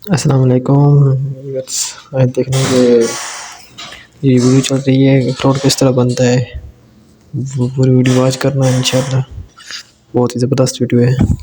अस्सलाम वालेकुम। आज देखने के ये वीडियो चल रही है अखरोट किस तरह बनता है। वो पूरी वीडियो वॉच करना इंशाल्लाह। बहुत ही ज़बरदस्त वीडियो है।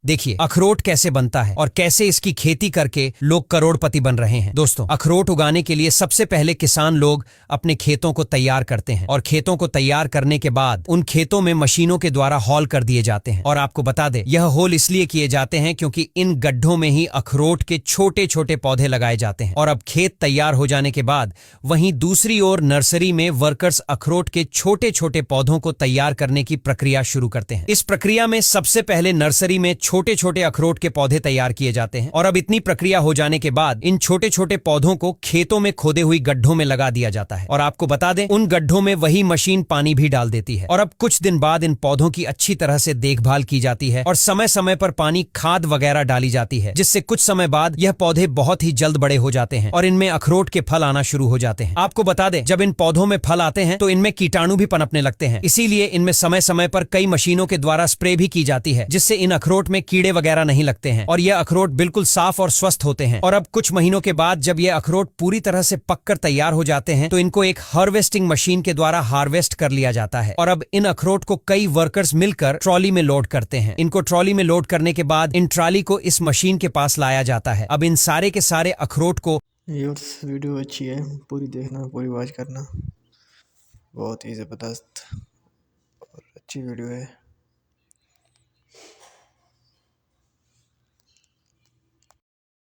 देखिए अखरोट कैसे बनता है और कैसे इसकी खेती करके लोग करोड़पति बन रहे हैं। दोस्तों, अखरोट उगाने के लिए सबसे पहले किसान लोग अपने खेतों को तैयार करते हैं और खेतों को तैयार करने के बाद उन खेतों में मशीनों के द्वारा हॉल कर दिए जाते हैं। और आपको बता दें, यह होल इसलिए किए जाते हैं क्योंकि इन गड्ढों में ही अखरोट के छोटे छोटे पौधे लगाए जाते हैं। और अब खेत तैयार हो जाने के बाद वहीं दूसरी ओर नर्सरी में वर्कर्स अखरोट के छोटे छोटे पौधों को तैयार करने की प्रक्रिया शुरू करते हैं। इस प्रक्रिया में सबसे पहले नर्सरी में छोटे छोटे अखरोट के पौधे तैयार किए जाते हैं और अब इतनी प्रक्रिया हो जाने के बाद इन छोटे छोटे पौधों को खेतों में खोदे हुई गड्ढों में लगा दिया जाता है। और आपको बता दें, उन गड्ढों में वही मशीन पानी भी डाल देती है। और अब कुछ दिन बाद इन पौधों की अच्छी तरह से देखभाल की जाती है और समय समय पर पानी, खाद वगैरह डाली जाती है, जिससे कुछ समय बाद यह पौधे बहुत ही जल्द बड़े हो जाते हैं और इनमें अखरोट के फल आना शुरू हो जाते हैं। आपको बता दें, जब इन पौधों में फल आते हैं तो इनमें कीटाणु भी पनपने लगते हैं, इसीलिए इनमें समय समय पर कई मशीनों के द्वारा स्प्रे भी की जाती है, जिससे इन अखरोट में कीड़े वगैरह नहीं लगते हैं और यह अखरोट बिल्कुल साफ और स्वस्थ होते हैं। और अब कुछ महीनों के बाद जब यह अखरोट पूरी तरह से पककर तैयार हो जाते हैं तो इनको एक हार्वेस्टिंग मशीन के द्वारा हार्वेस्ट कर लिया जाता है। और अब इन अखरोट को कई वर्कर्स मिलकर ट्रॉली में लोड करते हैं। इनको ट्रॉली में लोड करने के बाद इन ट्रॉली को इस मशीन के पास लाया जाता है। अब इन सारे के सारे अखरोट को वीडियो अच्छी है, पूरी देखना, पूरी वॉच करना। बहुत ही ज़बरदस्त और अच्छी वीडियो है।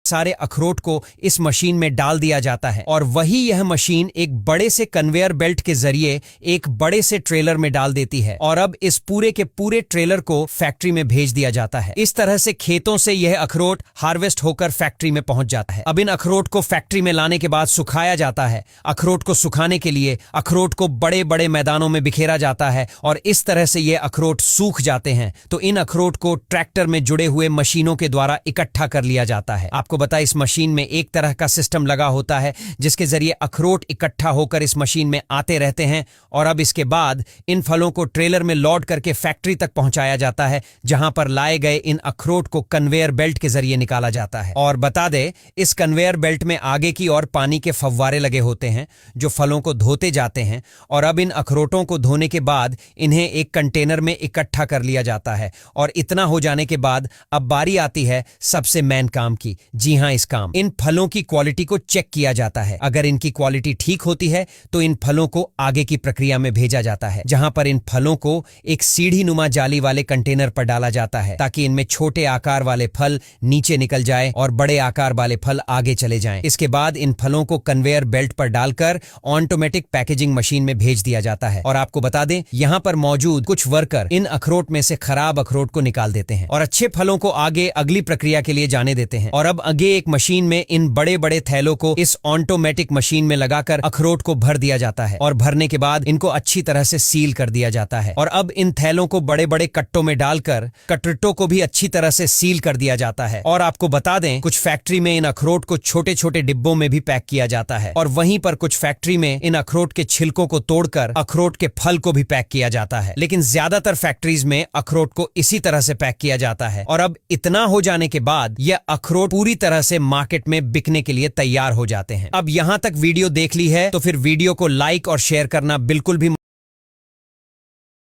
सारे अखरोट को इस मशीन में डाल दिया जाता है और वही यह मशीन एक बड़े से कन्वेयर बेल्ट के जरिए एक बड़े से ट्रेलर में डाल देती है और अब इस पूरे के पूरे ट्रेलर को फैक्ट्री में भेज दिया जाता है। इस तरह से खेतों से यह अखरोट हार्वेस्ट होकर फैक्ट्री में पहुंच जाता है। अब इन अखरोट को फैक्ट्री में लाने के बाद सुखाया जाता है। अखरोट को सुखाने के लिए अखरोट को बड़े बड़े मैदानों में बिखेरा जाता है और इस तरह से ये अखरोट सूख जाते हैं। तो इन अखरोट को ट्रैक्टर में जुड़े हुए मशीनों के द्वारा इकट्ठा कर लिया जाता है। आपको बता, इस मशीन में एक तरह का सिस्टम लगा होता है जिसके जरिए अखरोट इकट्ठा होकर इस मशीन में आते रहते हैं और अब इसके बाद इन फलों को ट्रेलर में लोड करके फैक्ट्री तक पहुंचाया जाता है, जहां पर लाए गए इन अखरोट को कन्वेयर बेल्ट के जरिए निकाला जाता है। और बता दे, इस कन्वेयर बेल्ट में आगे की ओर पानी के फव्वारे लगे होते हैं जो फलों को धोते जाते हैं। और अब इन अखरोटों को धोने के बाद इन्हें एक कंटेनर में इकट्ठा कर लिया जाता है और इतना हो जाने के बाद अब बारी आती है सबसे मेन काम की। जी हां, इस काम इन फलों की क्वालिटी को चेक किया जाता है। अगर इनकी क्वालिटी ठीक होती है तो इन फलों को आगे की प्रक्रिया में भेजा जाता है, जहां पर इन फलों को एक सीढ़ी नुमा जाली वाले कंटेनर पर डाला जाता है ताकि इनमें छोटे आकार वाले फल नीचे निकल जाए और बड़े आकार वाले फल आगे चले जाएं। इसके बाद इन फलों को कन्वेयर बेल्ट पर डालकर ऑटोमेटिक पैकेजिंग मशीन में भेज दिया जाता है। और आपको बता दें, यहां पर मौजूद कुछ वर्कर इन अखरोट में से खराब अखरोट को निकाल देते हैं और अच्छे फलों को आगे अगली प्रक्रिया के लिए जाने देते हैं। और अब आगे एक मशीन में इन बड़े बड़े थैलों को इस ऑटोमेटिक मशीन में लगाकर अखरोट को भर दिया जाता है और भरने के बाद इनको अच्छी तरह से सील कर दिया जाता है। और अब इन थैलों को बड़े बड़े कट्टों में डालकर कटरिटों को भी अच्छी तरह से सील कर दिया जाता है। और आपको बता दें, कुछ फैक्ट्री में इन अखरोट को छोटे छोटे डिब्बों में भी पैक किया जाता है और वहीं पर कुछ फैक्ट्री में इन अखरोट के छिलकों को तोड़कर अखरोट के फल को भी पैक किया जाता है। लेकिन ज्यादातर फैक्ट्रीज में अखरोट को इसी तरह से पैक किया जाता है। और अब इतना हो जाने के बाद यह अखरोट पूरी तरह से मार्केट में बिकने के लिए तैयार हो जाते हैं। अब यहां तक वीडियो देख ली है तो फिर वीडियो को लाइक और शेयर करना बिल्कुल भी